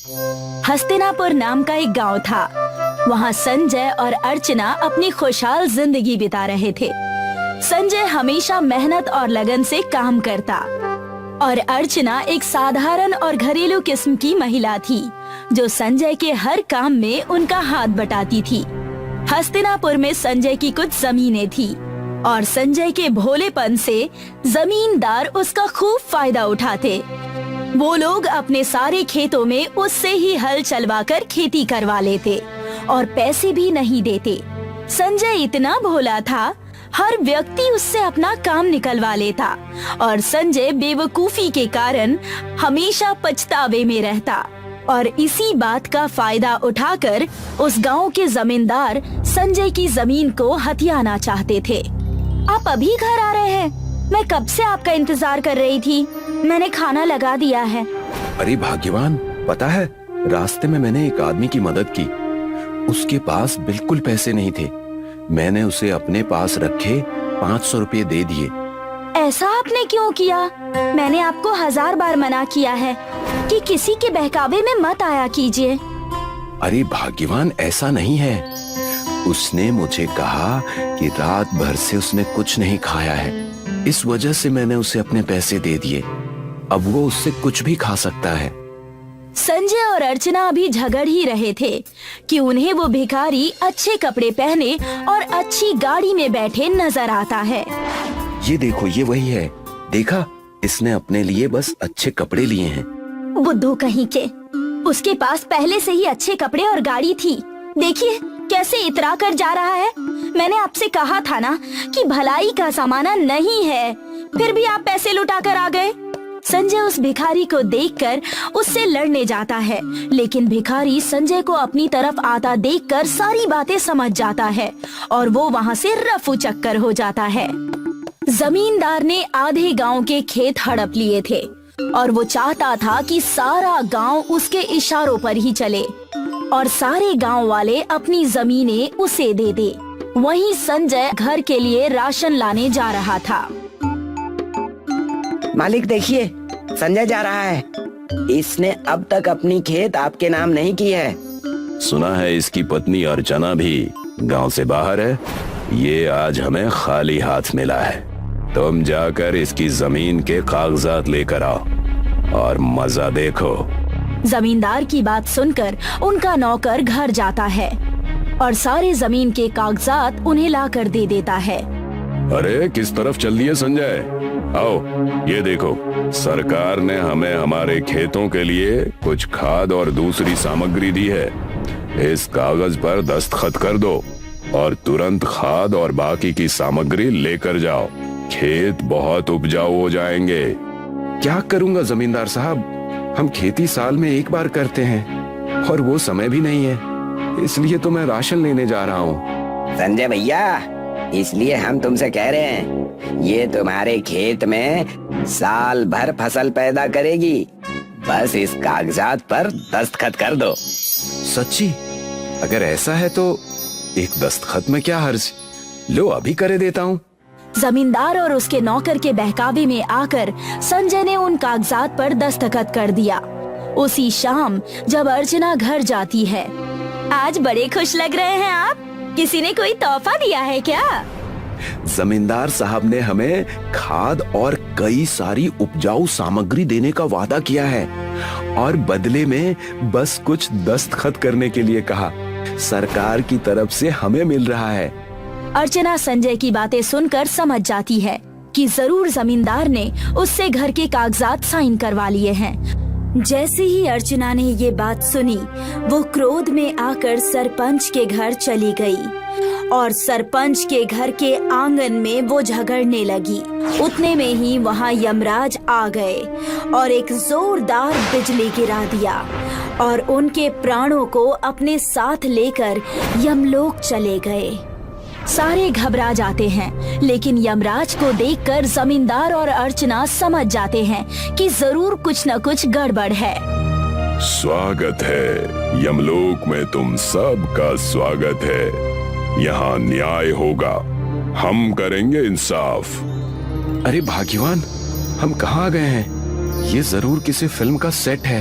हस्तिनापुर नाम का एक गांव था। वहाँ संजय और अर्चना अपनी खुशहाल जिंदगी बिता रहे थे। संजय हमेशा मेहनत और लगन से काम करता और अर्चना एक साधारण और घरेलू किस्म की महिला थी जो संजय के हर काम में उनका हाथ बटाती थी। हस्तिनापुर में संजय की कुछ जमीनें थी और संजय के भोलेपन से जमींदार उसका खूब फायदा उठाते। वो लोग अपने सारे खेतों में उससे ही हल चलवाकर खेती करवा लेते और पैसे भी नहीं देते। संजय इतना भोला था, हर व्यक्ति उससे अपना काम निकलवा लेता और संजय बेवकूफी के कारण हमेशा पछतावे में रहता और इसी बात का फायदा उठाकर उस गांव के जमींदार संजय की जमीन को हथियाना चाहते थे। आप अभी घर आ रहे हैं? मैं कब से आपका इंतजार कर रही थी। मैंने खाना लगा दिया है। अरे भाग्यवान, पता है रास्ते में मैंने एक आदमी की मदद की। उसके पास बिल्कुल पैसे नहीं थे। मैंने उसे अपने पास रखे 500 रुपये दे दिए। ऐसा आपने क्यों किया? मैंने आपको 1000 बार मना किया है कि किसी के बहकावे में मत आया कीजिए। अरे भाग्यवान, ऐसा नहीं है। उसने मुझे कहा कि रात भर से उसने कुछ नहीं खाया है, इस वजह से मैंने उसे अपने पैसे दे दिए। अब वो उससे कुछ भी खा सकता है। संजय और अर्चना अभी झगड़ ही रहे थे कि उन्हें वो भिखारी अच्छे कपड़े पहने और अच्छी गाड़ी में बैठे नजर आता है। ये देखो, ये वही है। देखा, इसने अपने लिए बस अच्छे कपड़े लिए हैं। बुद्धू कहीं के, उसके पास पहले से ही अच्छे कपड़े और गाड़ी थी। देखिए कैसे इतरा कर जा रहा है। मैंने आपसे कहा था ना कि भलाई का जमाना नहीं है, फिर भी आप पैसे लुटा कर आ गए। संजय उस भिखारी को देखकर उससे लड़ने जाता है, लेकिन भिखारी संजय को अपनी तरफ आता देखकर सारी बातें समझ जाता है और वो वहाँ से रफू चक्कर हो जाता है। जमींदार ने आधे गांव के खेत हड़प लिए थे और वो चाहता था कि सारा गांव उसके इशारों पर ही चले और सारे गांव वाले अपनी जमीनें उसे दे दे। वहीं संजय घर के लिए राशन लाने जा रहा था। मालिक देखिए, संजय जा रहा है। इसने अब तक अपनी खेत आपके नाम नहीं की है। सुना है इसकी पत्नी अर्चना भी गांव से बाहर है। ये आज हमें खाली हाथ मिला है। तुम जाकर इसकी जमीन के कागजात लेकर आओ और मजा देखो। जमींदार की बात सुनकर उनका नौकर घर जाता है और सारे जमीन के कागजात उन्हें लाकर दे देता है। अरे किस तरफ चल दिए संजय? आओ, ये देखो, सरकार ने हमें हमारे खेतों के लिए कुछ खाद और दूसरी सामग्री दी है। इस कागज पर दस्तखत कर दो और तुरंत खाद और बाकी की सामग्री लेकर जाओ। खेत बहुत उपजाऊ हो जाएंगे। क्या करूंगा जमींदार साहब, हम खेती साल में एक बार करते हैं और वो समय भी नहीं है, इसलिए तो मैं राशन लेने जा रहा हूँ। संजय भैया, इसलिए हम तुमसे कह रहे हैं, ये तुम्हारे खेत में साल भर फसल पैदा करेगी। बस इस कागजात पर दस्तखत कर दो। सच्ची? अगर ऐसा है तो एक दस्तखत में क्या हर्ज, लो अभी करे देता हूँ। जमींदार और उसके नौकर के बहकावे में आकर संजय ने उन कागजात पर दस्तखत कर दिया। उसी शाम जब अर्चना घर जाती है, आज बड़े खुश लग रहे हैं आप, किसी ने कोई तोहफा दिया है क्या? जमींदार साहब ने हमें खाद और कई सारी उपजाऊ सामग्री देने का वादा किया है और बदले में बस कुछ दस्तखत करने के लिए कहा। सरकार की तरफ से हमें मिल रहा है। अर्चना संजय की बातें सुनकर समझ जाती है कि जरूर जमींदार ने उससे घर के कागजात साइन करवा लिए हैं। जैसे ही अर्चना ने ये बात सुनी, वो क्रोध में आकर सरपंच के घर चली गई और सरपंच के घर के आंगन में वो झगड़ने लगी। उतने में ही वहाँ यमराज आ गए और एक जोरदार बिजली गिरा दिया और उनके प्राणों को अपने साथ लेकर यमलोक चले गए। सारे घबरा जाते हैं, लेकिन यमराज को देखकर जमींदार और अर्चना समझ जाते हैं कि जरूर कुछ न कुछ गड़बड़ है। स्वागत है यमलोक में, तुम सबका स्वागत है। यहाँ न्याय होगा, हम करेंगे इंसाफ। अरे भाग्यवान, हम कहाँ आ गए हैं? ये जरूर किसी फिल्म का सेट है।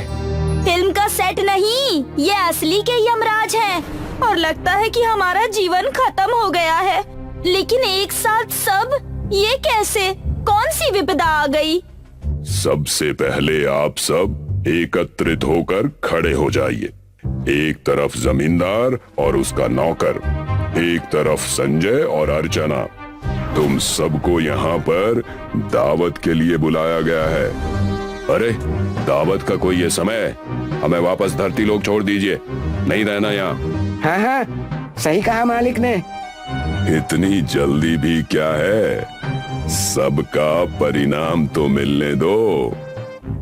फिल्म का सेट पेट नहीं, ये असली के यमराज हैं और लगता है कि हमारा जीवन खत्म हो गया है। लेकिन एक साथ सब, ये कैसे? कौन सी विपदा आ गई? सबसे पहले आप सब एकत्रित होकर खड़े हो जाइए। एक तरफ जमींदार और उसका नौकर, एक तरफ संजय और अर्चना। तुम सबको यहाँ पर दावत के लिए बुलाया गया है। अरे दावत का कोई ये समय है? हमें वापस धरती लोक छोड़ दीजिए, नहीं रहना यहाँ। हाँ हाँ, सही कहा मालिक ने। इतनी जल्दी भी क्या है, सबका परिणाम तो मिलने दो।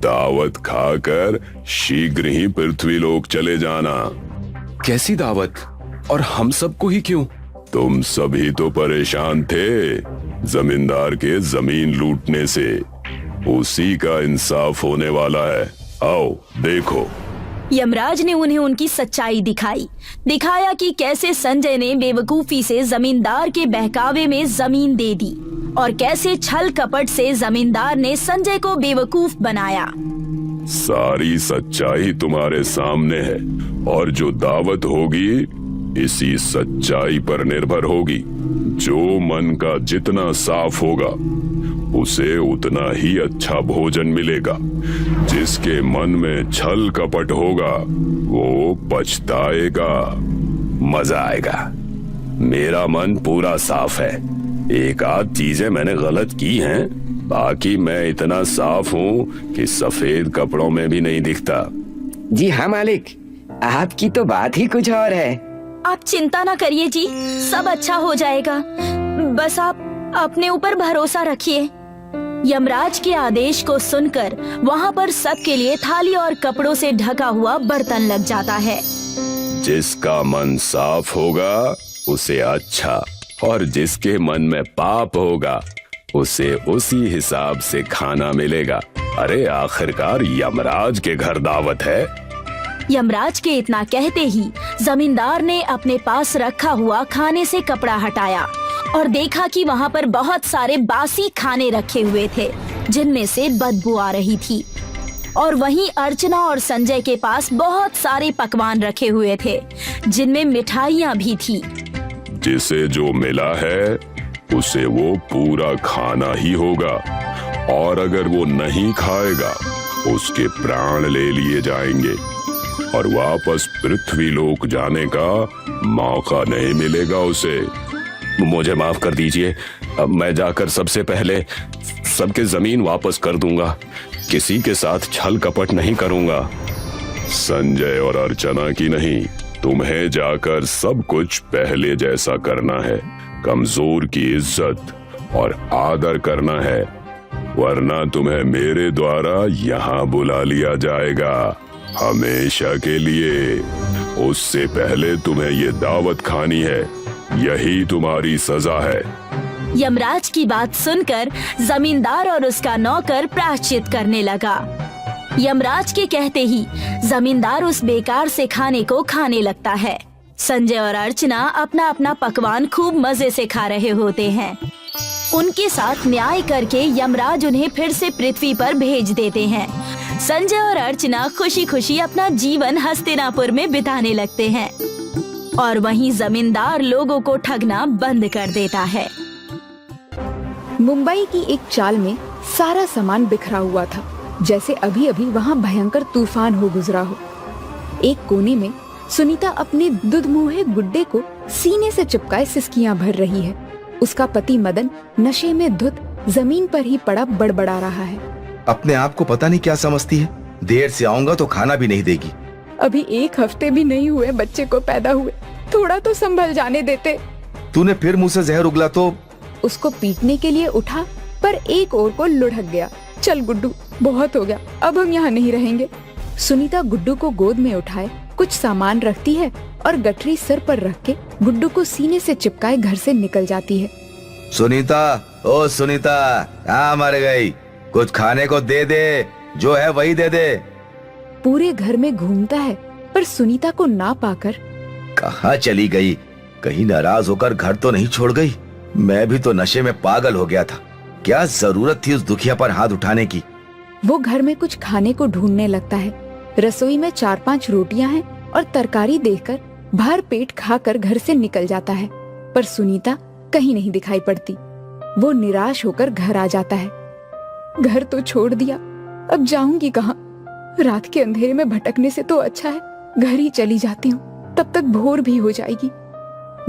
दावत खाकर शीघ्र ही पृथ्वी लोक चले जाना। कैसी दावत, और हम सबको ही क्यों? तुम सभी तो परेशान थे जमींदार के जमीन लूटने से, उसी का इंसाफ होने वाला है। आओ देखो। यमराज ने उन्हें उनकी सच्चाई दिखाया कि कैसे संजय ने बेवकूफी से जमींदार के बहकावे में जमीन दे दी और कैसे छल कपट से जमींदार ने संजय को बेवकूफ बनाया। सारी सच्चाई तुम्हारे सामने है और जो दावत होगी इसी सच्चाई पर निर्भर होगी। जो मन का जितना साफ होगा उसे उतना ही अच्छा भोजन मिलेगा। जिसके मन में छल कपट होगा वो पछताएगा। मजा आएगा। मेरा मन पूरा साफ है। एक आध चीजें मैंने गलत की हैं, बाकी मैं इतना साफ हूँ कि सफेद कपड़ों में भी नहीं दिखता। जी हाँ मालिक, आपकी तो बात ही कुछ और है। आप चिंता न करिए जी, सब अच्छा हो जाएगा। बस आप अपने ऊपर भरोसा रखिए। यमराज के आदेश को सुनकर वहाँ पर सबके लिए थाली और कपड़ों से ढका हुआ बर्तन लग जाता है। जिसका मन साफ होगा उसे अच्छा, और जिसके मन में पाप होगा उसे उसी हिसाब से खाना मिलेगा। अरे आखिरकार यमराज के घर दावत है। यमराज के इतना कहते ही जमींदार ने अपने पास रखा हुआ खाने से कपड़ा हटाया और देखा कि वहाँ पर बहुत सारे बासी खाने रखे हुए थे जिनमें से बदबू आ रही थी। और वहीं अर्चना और संजय के पास बहुत सारे पकवान रखे हुए थे जिनमें मिठाइयाँ भी थी। जिसे जो मिला है उसे वो पूरा खाना ही होगा, और अगर वो नहीं खाएगा उसके प्राण ले लिए जाएंगे और वापस पृथ्वी लोक जाने का मौका नहीं मिलेगा उसे। मुझे माफ कर दीजिए, अब मैं जाकर सबसे पहले सबके जमीन वापस कर दूंगा। किसी के साथ छल कपट नहीं करूंगा। संजय और अर्चना की नहीं, तुम्हें जाकर सब कुछ पहले जैसा करना है। कमजोर की इज्जत और आदर करना है, वरना तुम्हें मेरे द्वारा यहाँ बुला लिया जाएगा हमेशा के लिए। उससे पहले तुम्हें ये दावत खानी है, यही तुम्हारी सजा है। यमराज की बात सुनकर जमींदार और उसका नौकर प्रायश्चित करने लगा। यमराज के कहते ही जमींदार उस बेकार से खाने को खाने लगता है। संजय और अर्चना अपना अपना पकवान खूब मजे से खा रहे होते हैं। उनके साथ न्याय करके यमराज उन्हें फिर से पृथ्वी पर भेज देते हैं। संजय और अर्चना खुशी खुशी अपना जीवन हस्तिनापुर में बिताने लगते हैं और वहीं जमींदार लोगों को ठगना बंद कर देता है। मुंबई की एक चाल में सारा सामान बिखरा हुआ था, जैसे अभी अभी वहाँ भयंकर तूफान हो गुजरा हो। एक कोने में सुनीता अपने दुधमुहे गुड्डे को सीने से चिपकाए सिसकियां भर रही है। उसका पति मदन नशे में धुत जमीन पर ही पड़ा बड़बड़ा रहा है। अपने आप को पता नहीं क्या समझती है, देर से आऊंगा तो खाना भी नहीं देगी। अभी 1 हफ्ते भी नहीं हुए बच्चे को पैदा हुए, थोड़ा तो संभल जाने देते। तूने फिर मुंह से जहर उगला तो। उसको पीटने के लिए उठा पर एक और को लुढ़क गया। चल गुड्डू, बहुत हो गया, अब हम यहाँ नहीं रहेंगे। सुनीता गुड्डू को गोद में उठाए कुछ सामान रखती है और गठरी सिर पर रख के गुड्डू को सीने से चिपकाए घर से निकल जाती है। सुनीता, ओ सुनीता, कहाँ मर गई? कुछ खाने को दे दे, जो है वही दे दे। पूरे घर में घूमता है पर सुनीता को ना पाकर कहाँ चली गई? कहीं नाराज होकर घर तो नहीं छोड़ गई? मैं भी तो नशे में पागल हो गया था, क्या जरूरत थी उस दुखिया पर हाथ उठाने की। वो घर में कुछ खाने को ढूंढने लगता है रसोई में 4-5 रोटियां हैं और तरकारी देखकर भर पेट खाकर घर से निकल जाता है। पर सुनीता कहीं नहीं दिखाई पड़ती। वो निराश होकर घर आ जाता है। घर तो छोड़ दिया, अब जाऊंगी कहाँ? रात के अंधेरे में भटकने से तो अच्छा है घर ही चली जाती हूँ, तब तक भोर भी हो जाएगी।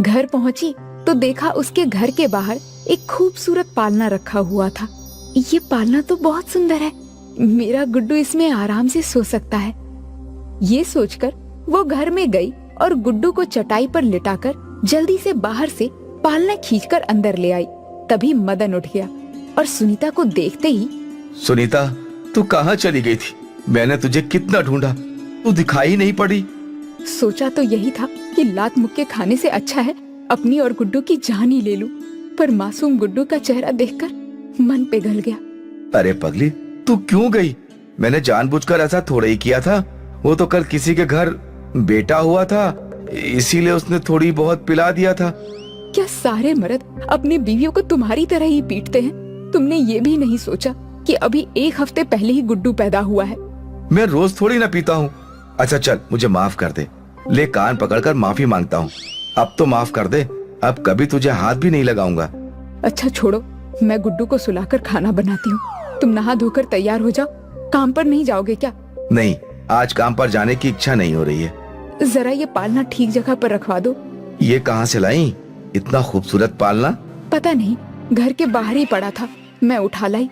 घर पहुंची तो देखा उसके घर के बाहर एक खूबसूरत पालना रखा हुआ था। ये पालना तो बहुत सुंदर है, मेरा गुड्डू इसमें आराम से सो सकता है। ये सोचकर वो घर में गई और गुड्डू को चटाई पर लिटाकर जल्दी से बाहर से पालना खींचकर अंदर ले आई। तभी मदन उठ गया और सुनीता को देखते ही, सुनीता, तू कहाँ चली गई थी? मैंने तुझे कितना ढूंढा, तू दिखाई नहीं पड़ी। सोचा तो यही था कि लात मुक्के खाने से अच्छा है अपनी और गुड्डू की जान ही ले लूं, पर मासूम गुड्डू का चेहरा देखकर मन पिघल गया। अरे पगली, तू क्यों गई? मैंने जानबूझकर ऐसा थोड़ा ही किया था। वो तो कल किसी के घर बेटा हुआ था, इसीलिए उसने थोड़ी बहुत पिला दिया था। क्या सारे मर्द अपनी बीवियों को तुम्हारी तरह ही पीटते हैं? तुमने ये भी नहीं सोचा कि अभी 1 हफ्ते पहले ही गुड्डू पैदा हुआ है। मैं रोज थोड़ी ना पीता हूँ। अच्छा चल, मुझे माफ कर दे। ले, कान पकड़कर माफी मांगता हूँ। अब तो माफ कर दे, अब कभी तुझे हाथ भी नहीं लगाऊंगा। अच्छा छोड़ो, मैं गुड्डू को सुलाकर खाना बनाती हूँ। तुम नहा धोकर तैयार हो जाओ। काम पर नहीं जाओगे क्या? नहीं, आज काम पर जाने की इच्छा नहीं हो रही है। जरा ये पालना ठीक जगह पर रखवा दो। ये कहाँ से लाई? इतना खूबसूरत पालना? पता नहीं, घर के बाहर ही पड़ा था, मैं उठा लाई।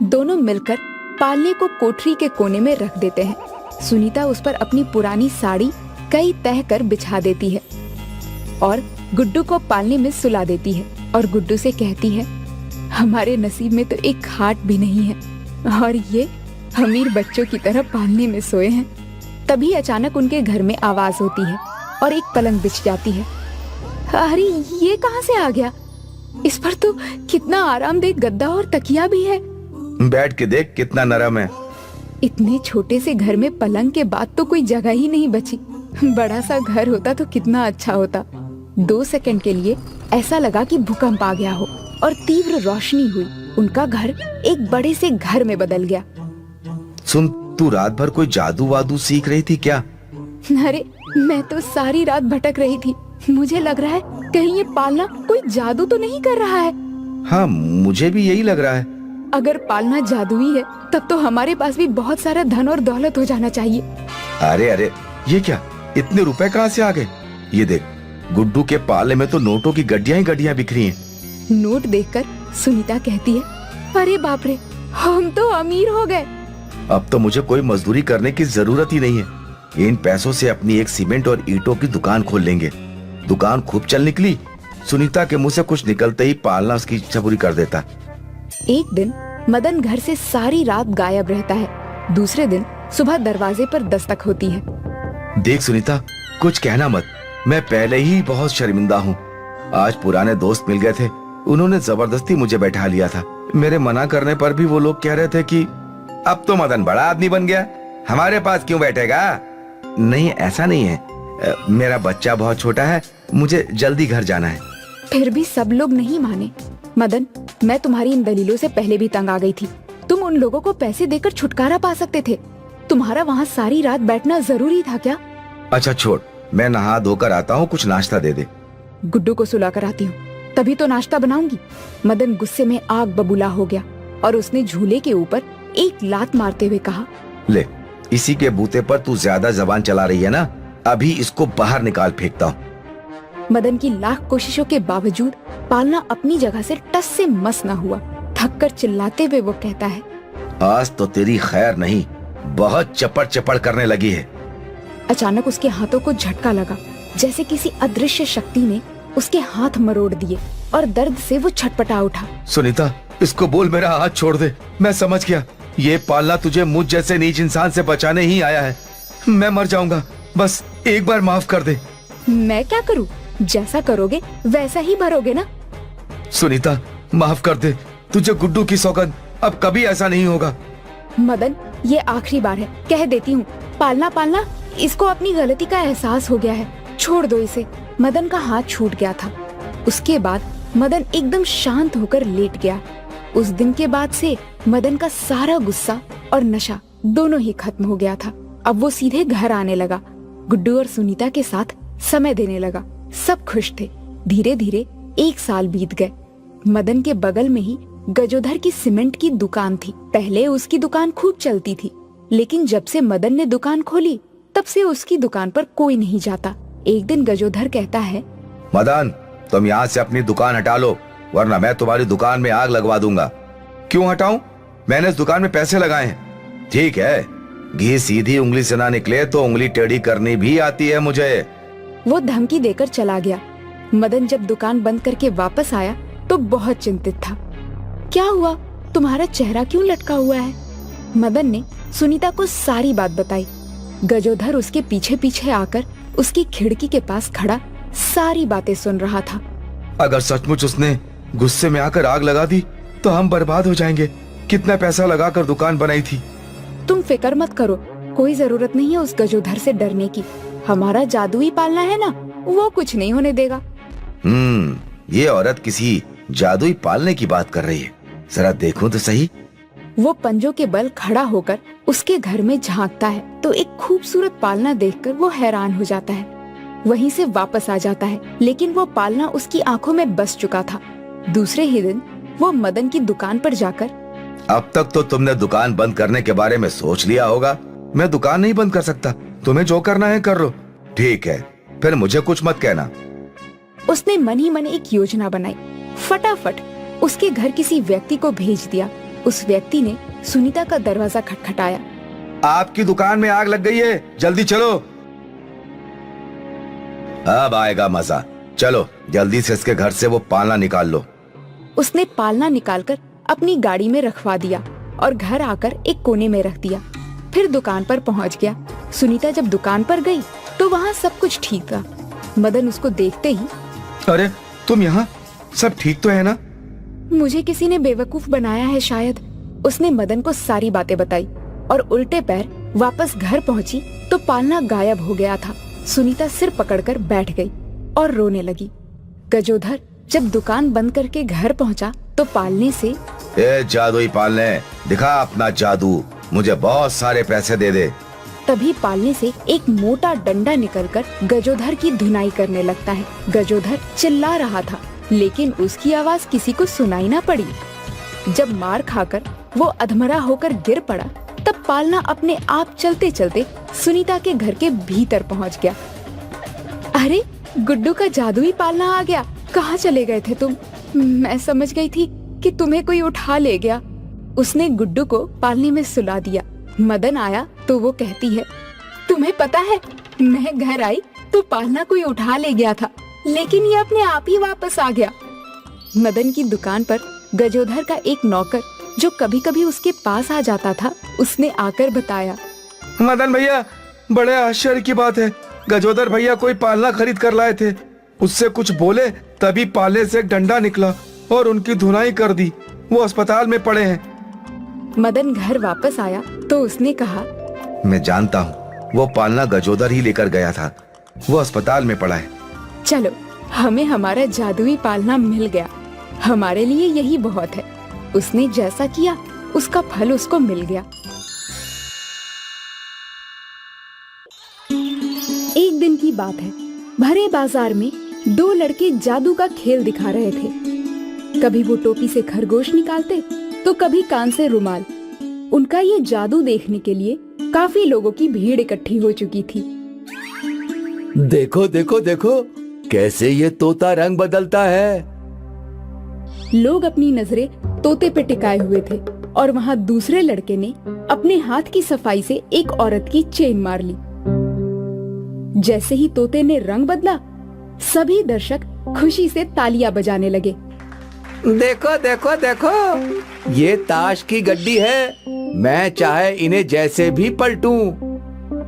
दोनों मिलकर पालने को कोठरी के कोने में रख देते हैं। सुनीता उस पर अपनी पुरानी साड़ी कई तह कर बिछा देती है और गुड्डू को पालने में सुला देती है और गुड्डू से कहती है, हमारे नसीब में तो एक खाट भी नहीं है और ये अमीर बच्चों की तरह पालने में सोए हैं। तभी अचानक उनके घर में आवाज होती है और एक पलंग बिछ जाती है। अरे ये कहाँ से आ गया? इस पर तो कितना आरामदेह गद्दा और तकिया भी है। बैठ के देख कितना नरम है। इतने छोटे से घर में पलंग के बाद तो कोई जगह ही नहीं बची। बड़ा सा घर होता तो कितना अच्छा होता। 2 सेकंड के लिए ऐसा लगा कि भूकंप आ गया हो और तीव्र रोशनी हुई। उनका घर एक बड़े से घर में बदल गया। सुन, तू रात भर कोई जादू वादू सीख रही थी क्या? अरे मैं तो सारी रात भटक रही थी। मुझे लग रहा है कहीं ये पालना कोई जादू तो नहीं कर रहा है। हाँ, मुझे भी यही लग रहा है। अगर पालना जादुई है तब तो हमारे पास भी बहुत सारा धन और दौलत हो जाना चाहिए। अरे अरे, ये क्या? इतने रुपए कहाँ से आ गए? ये देख, गुड्डू के पाले में तो नोटों की गड्डियां ही गड्डियां बिखरी हैं। नोट देखकर सुनीता कहती है, अरे बाप रे, हम तो अमीर हो गए। अब तो मुझे कोई मजदूरी करने की जरूरत ही नहीं है। इन पैसों से अपनी एक सीमेंट और ईंटों की दुकान खोल लेंगे। दुकान खूब चल निकली। सुनीता के मुंह से कुछ निकलते ही पालना उसकी इच्छा पूरी कर देता। एक दिन मदन घर से सारी रात गायब रहता है। दूसरे दिन सुबह दरवाजे पर दस्तक होती है। देख सुनीता, कुछ कहना मत, मैं पहले ही बहुत शर्मिंदा हूँ। आज पुराने दोस्त मिल गए थे, उन्होंने जबरदस्ती मुझे बैठा लिया था। मेरे मना करने पर भी वो लोग कह रहे थे कि अब तो मदन बड़ा आदमी बन गया, हमारे पास क्यों बैठेगा। नहीं, ऐसा नहीं है, मेरा बच्चा बहुत छोटा है, मुझे जल्दी घर जाना है। फिर भी सब लोग नहीं माने। मदन, मैं तुम्हारी इन दलीलों से पहले भी तंग आ गई थी। तुम उन लोगों को पैसे देकर छुटकारा पा सकते थे। तुम्हारा वहाँ सारी रात बैठना जरूरी था क्या? अच्छा छोड़, मैं नहा धोकर आता हूँ, कुछ नाश्ता दे दे। गुड्डू को सुला कर आती हूँ, तभी तो नाश्ता बनाऊंगी। मदन गुस्से में आग बबूला हो गया और उसने झूले के ऊपर एक लात मारते हुए कहा, ले, इसी के बूते पर तू ज्यादा जबान चला रही है ना, अभी इसको बाहर निकाल फेंकता हूँ। मदन की लाख कोशिशों के बावजूद पालना अपनी जगह से टस से मस न हुआ। थककर चिल्लाते हुए वो कहता है, आज तो तेरी खैर नहीं, बहुत चपड़ चपड़ करने लगी है। अचानक उसके हाथों को झटका लगा, जैसे किसी अदृश्य शक्ति ने उसके हाथ मरोड़ दिए और दर्द से वो छटपटा उठा। सुनीता, इसको बोल मेरा हाथ छोड़ दे। मैं समझ गया, ये पालना तुझे मुझ जैसे नीच इंसान से बचाने ही आया है। मैं मर जाऊंगा, बस एक बार माफ कर दे। मैं क्या करूं? जैसा करोगे वैसा ही भरोगे ना। सुनीता, माफ कर दे, तुझे गुड्डू की सौगंध, अब कभी ऐसा नहीं होगा। मदन, ये आखिरी बार है, कह देती हूँ। पालना, इसको अपनी गलती का एहसास हो गया है, छोड़ दो इसे। मदन का हाथ छूट गया था। उसके बाद मदन एकदम शांत होकर लेट गया। उस दिन के बाद से मदन का सारा गुस्सा और नशा दोनों ही खत्म हो गया था अब वो सीधे घर आने लगा। गुड्डू और सुनीता के साथ समय देने लगा। सब खुश थे। धीरे धीरे 1 साल बीत गए। मदन के बगल में ही गजोधर की सीमेंट की दुकान थी। पहले उसकी दुकान खूब चलती थी, लेकिन जब से मदन ने दुकान खोली तब से उसकी दुकान पर कोई नहीं जाता। एक दिन गजोधर कहता है, मदन, तुम यहाँ से अपनी दुकान हटा लो, वरना मैं तुम्हारी दुकान में आग लगवा दूंगा। क्यों हटाऊं? मैंने इस दुकान में पैसे लगाए हैं। ठीक है, घी सीधी उंगली से ना निकले तो उंगली टेढ़ी करनी भी आती है मुझे। वो धमकी देकर चला गया। मदन जब दुकान बंद करके वापस आया तो बहुत चिंतित था। क्या हुआ? तुम्हारा चेहरा क्यों लटका हुआ है? मदन ने सुनीता को सारी बात बताई। गजोधर उसके पीछे पीछे आकर उसकी खिड़की के पास खड़ा सारी बातें सुन रहा था। अगर सचमुच उसने गुस्से में आकर आग लगा दी तो हम बर्बाद हो जाएंगे। कितना पैसा लगाकर दुकान बनाई थी। तुम फिक्र मत करो, कोई जरूरत नहीं है उस गजोधर से डरने की। हमारा जादुई पालना है ना, वो कुछ नहीं होने देगा। ये औरत किसी जादुई पालने की बात कर रही है। जरा देखूं तो सही। वो पंजों के बल खड़ा होकर उसके घर में झांकता है तो एक खूबसूरत पालना देखकर वो हैरान हो जाता है। वहीं से वापस आ जाता है, लेकिन वो पालना उसकी आंखों में बस चुका था। दूसरे ही दिन वो मदन की दुकान पर जाकर, अब तक तो तुमने दुकान बंद करने के बारे में सोच लिया होगा। मैं दुकान नहीं बंद कर सकता। तुम्हें जो करना है कर लो। ठीक है, फिर मुझे कुछ मत कहना। उसने मन ही मन एक योजना बनाई। फटाफट उसके घर किसी व्यक्ति को भेज दिया। उस व्यक्ति ने सुनीता का दरवाजा खटखटाया। आपकी दुकान में आग लग गई है, जल्दी चलो। अब आएगा मजा। चलो जल्दी से इसके घर से वो पालना निकाल लो। उसने पालना निकालकर अपनी गाड़ी में रखवा दिया और घर आकर एक कोने में रख दिया। फिर दुकान पर पहुंच गया। सुनीता जब दुकान पर गई तो वहाँ सब कुछ ठीक था। मदन उसको देखते ही, अरे तुम यहाँ? सब ठीक तो है ना? मुझे किसी ने बेवकूफ बनाया है शायद। उसने मदन को सारी बातें बताई और उल्टे पैर वापस घर पहुंची तो पालना गायब हो गया था। सुनीता सिर पकड़कर बैठ गई और रोने लगी। गजोधर जब दुकान बंद करके घर पहुंचा तो पालने से, ए जादुई पालने, दिखा अपना जादू, मुझे बहुत सारे पैसे दे दे। तभी पालने से एक मोटा डंडा निकलकर गजोधर की धुनाई करने लगता है। गजोधर चिल्ला रहा था, लेकिन उसकी आवाज किसी को सुनाई ना पड़ी। जब मार खाकर वो अधमरा होकर गिर पड़ा तब पालना अपने आप चलते चलते सुनीता के घर के भीतर पहुंच गया। अरे गुड्डू का जादुई पालना आ गया। कहाँ चले गए थे तुम? मैं समझ गई थी कि तुम्हें कोई उठा ले गया। उसने गुड्डू को पालने में सुला दिया। मदन आया तो वो कहती है, तुम्हें पता है मैं घर आई तो पालना कोई उठा ले गया था, लेकिन ये अपने आप ही वापस आ गया। मदन की दुकान पर गजोधर का एक नौकर जो कभी कभी उसके पास आ जाता था, उसने आकर बताया, मदन भैया, बड़े आश्चर्य की बात है, गजोधर भैया कोई पालना खरीद कर लाए थे। उससे कुछ बोले तभी पालने से एक डंडा निकला और उनकी धुनाई कर दी। वो अस्पताल में पड़े हैं। मदन घर वापस आया तो उसने कहा, मैं जानता हूँ, वो पालना गजोधर ही लेकर गया था। वो अस्पताल में पड़ा है। चलो हमें हमारा जादुई पालना मिल गया। हमारे लिए यही बहुत है। उसने जैसा किया उसका फल उसको मिल गया। एक दिन की बात है, भरे बाजार में 2 लड़के जादू का खेल दिखा रहे थे। कभी वो टोपी से खरगोश निकालते तो कभी कान से रुमाल। उनका ये जादू देखने के लिए काफी लोगों की भीड़ इकट्ठी हो चुकी थी। देखो देखो देखो, कैसे ये तोता रंग बदलता है। लोग अपनी नजरें तोते पे टिकाए हुए थे और वहाँ दूसरे लड़के ने अपने हाथ की सफाई से एक औरत की चेन मार ली। जैसे ही तोते ने रंग बदला, सभी दर्शक खुशी से तालियां बजाने लगे। देखो देखो देखो, ये ताश की गड्डी है। मैं चाहे इन्हें जैसे भी पलटूं,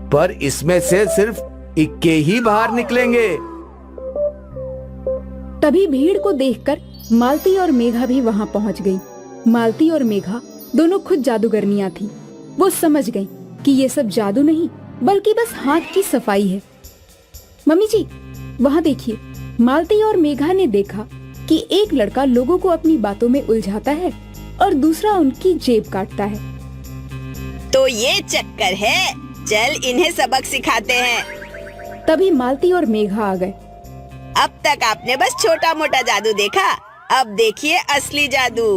पर इसमें से सिर्फ इक्के ही बाहर निकलेंगे। तभी भीड़ को देखकर मालती और मेघा भी वहां पहुंच गई। मालती और मेघा दोनों खुद जादूगरनियां थी। वो समझ गई कि ये सब जादू नहीं बल्कि बस हाथ की सफाई है। मम्मी जी, वहाँ देखिए। मालती और मेघा ने देखा कि एक लड़का लोगों को अपनी बातों में उलझाता है और दूसरा उनकी जेब काटता है। तो ये चक्कर है, चल इन्हें सबक सिखाते हैं। तभी मालती और मेघा आ गए। अब तक आपने बस छोटा मोटा जादू देखा, अब देखिए असली जादू।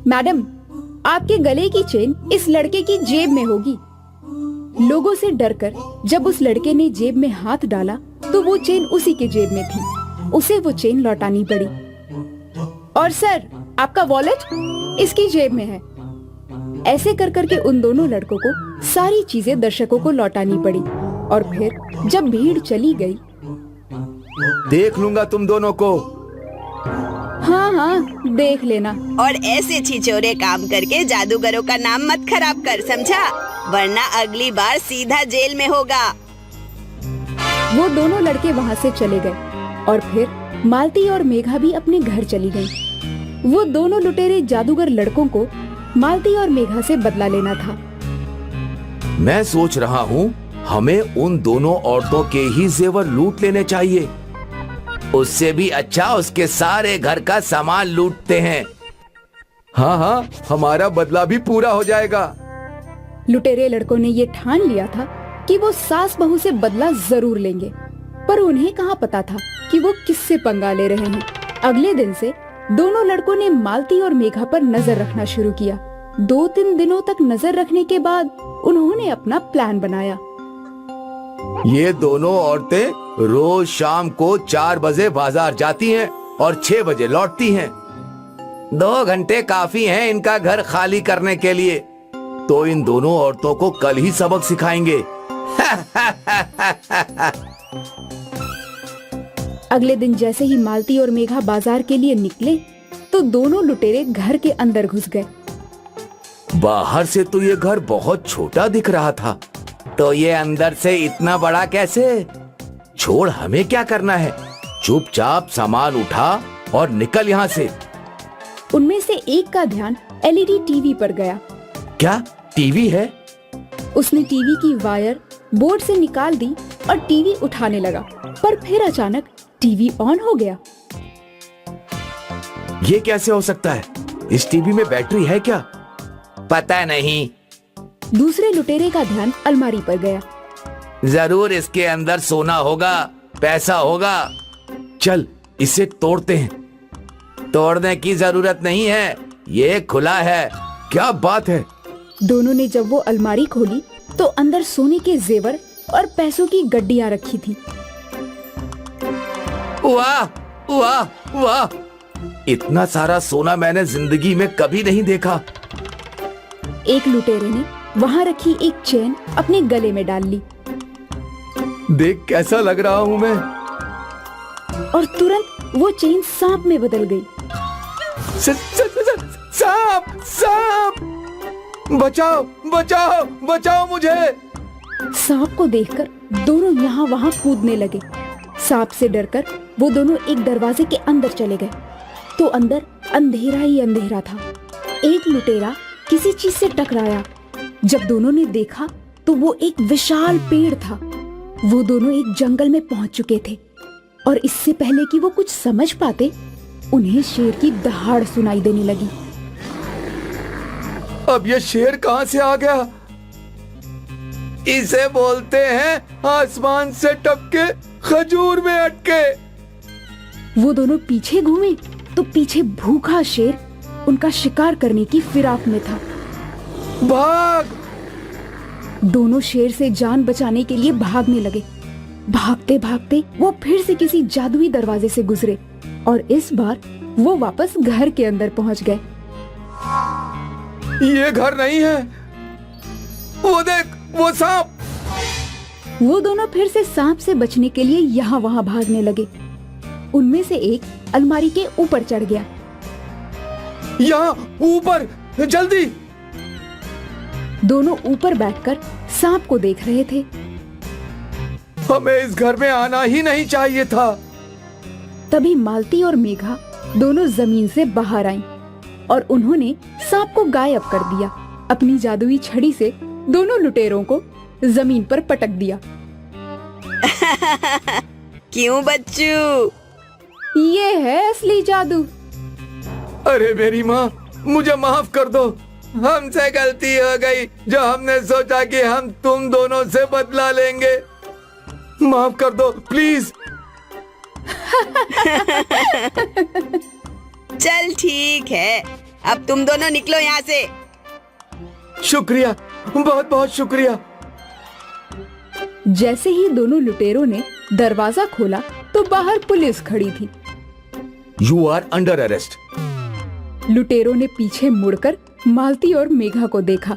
मैडम, आपके गले की चेन इस लड़के की जेब में होगी। लोगों से डरकर जब उस लड़के ने जेब में हाथ डाला तो वो चेन उसी के जेब में थी। उसे वो चेन लौटानी पड़ी। और सर, आपका वॉलेट इसकी जेब में है। ऐसे कर करके उन दोनों लड़कों को सारी चीजें दर्शकों को लौटानी पड़ी। और फिर जब भीड़ चली गई, देख लूंगा तुम दोनों को। हाँ हाँ, देख लेना। और ऐसे छिछोरे काम करके जादूगरों का नाम मत खराब कर, समझा? वरना अगली बार सीधा जेल में होगा। वो दोनों लड़के वहाँ से चले गए और फिर मालती और मेघा भी अपने घर चली गईं। वो दोनों लुटेरे जादूगर लड़कों को मालती और मेघा से बदला लेना था। मैं सोच रहा हूँ हमें उन दोनों औरतों के ही जेवर लूट लेने चाहिए। उससे भी अच्छा उसके सारे घर का सामान लूटते हैं। हाँ हाँ, हमारा बदला भी पूरा हो जाएगा। लुटेरे लड़कों ने ये ठान लिया था कि वो सास बहू से बदला जरूर लेंगे, पर उन्हें कहाँ पता था कि वो किससे पंगा ले रहे हैं। अगले दिन से दोनों लड़कों ने मालती और मेघा पर नजर रखना शुरू किया। 2-3 दिनों तक नजर रखने के बाद उन्होंने अपना प्लान बनाया। ये दोनों औरतें रोज शाम को 4 बजे बाजार जाती हैं और 6 बजे लौटती हैं। 2 घंटे काफी हैं इनका घर खाली करने के लिए। तो इन दोनों औरतों को कल ही सबक सिखाएंगे। अगले दिन जैसे ही मालती और मेघा बाजार के लिए निकले तो दोनों लुटेरे घर के अंदर घुस गए। बाहर से तो ये घर बहुत छोटा दिख रहा था, तो ये अंदर से इतना बड़ा कैसे? छोड़, हमें क्या करना है? चुपचाप सामान उठा और निकल यहाँ से। उनमें से एक का ध्यान एलईडी टीवी पर गया। क्या टीवी है? उसने टीवी की वायर बोर्ड से निकाल दी और टीवी उठाने लगा, पर फिर अचानक टीवी ऑन हो गया। ये कैसे हो सकता है? इस टीवी में बैटरी है क्या? पता नहीं। दूसरे लुटेरे का ध्यान अलमारी पर गया। जरूर इसके अंदर सोना होगा, पैसा होगा। चल इसे तोड़ते हैं। तोड़ने की जरूरत नहीं है, ये खुला है। क्या बात है? दोनों ने जब वो अलमारी खोली तो अंदर सोने के जेवर और पैसों की गड्डियां रखी थी। वाह वाह वाह! इतना सारा सोना मैंने जिंदगी में कभी नहीं देखा। एक लुटेरे ने वहाँ रखी एक चेन अपने गले में डाल ली। देख कैसा लग रहा हूँ मैं। और तुरंत वो चेन सांप में बदल गई। सांप! सांप! बचाओ बचाओ बचाओ मुझे! सांप को देखकर दोनों यहाँ वहाँ कूदने लगे। सांप से डरकर वो दोनों एक दरवाजे के अंदर चले गए तो अंदर अंधेरा ही अंधेरा था। एक लुटेरा किसी चीज से टकराया। जब दोनों ने देखा तो वो एक विशाल पेड़ था। वो दोनों एक जंगल में पहुंच चुके थे और इससे पहले कि वो कुछ समझ पाते, उन्हें शेर की दहाड़ सुनाई देने लगी। अब ये शेर कहाँ से आ गया? इसे बोलते हैं आसमान से टपके खजूर में अटके। वो दोनों पीछे घूमे तो पीछे भूखा शेर उनका शिकार करने की फिराक में था। भाग! दोनों शेर से जान बचाने के लिए भागने लगे। भागते भागते वो फिर से किसी जादुई दरवाजे से गुजरे और इस बार वो वापस घर के अंदर पहुंच गए। ये घर नहीं है। वो देख, वो सांप! वो दोनों फिर से सांप से बचने के लिए यहाँ वहाँ भागने लगे। उनमें से एक अलमारी के ऊपर चढ़ गया। यहाँ ऊपर, जल्दी! दोनों ऊपर बैठकर सांप को देख रहे थे। हमें इस घर में आना ही नहीं चाहिए था। तभी मालती और मेघा दोनों जमीन से बाहर आईं और उन्होंने सांप को गायब कर दिया। अपनी जादुई छड़ी से दोनों लुटेरों को जमीन पर पटक दिया। क्यों बच्चू? ये है असली जादू। अरे मेरी माँ, मुझे माफ कर दो। हमसे गलती हो गई जो हमने सोचा कि हम तुम दोनों से बदला लेंगे। माफ कर दो प्लीज। चल ठीक है, अब तुम दोनों निकलो यहाँ से। शुक्रिया, बहुत बहुत शुक्रिया। जैसे ही दोनों लुटेरों ने दरवाजा खोला तो बाहर पुलिस खड़ी थी। You are under arrest. लुटेरों ने पीछे मुड़कर मालती और मेघा को देखा।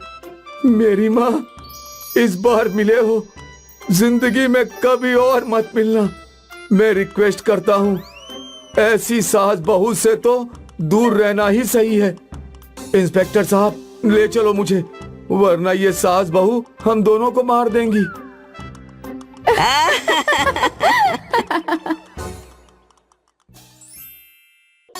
मेरी माँ, इस बार मिले हो, जिंदगी में कभी और मत मिलना। मैं रिक्वेस्ट करता हूँ, ऐसी सास बहू से तो दूर रहना ही सही है। इंस्पेक्टर साहब, ले चलो मुझे, वरना ये सास बहू हम दोनों को मार देंगी।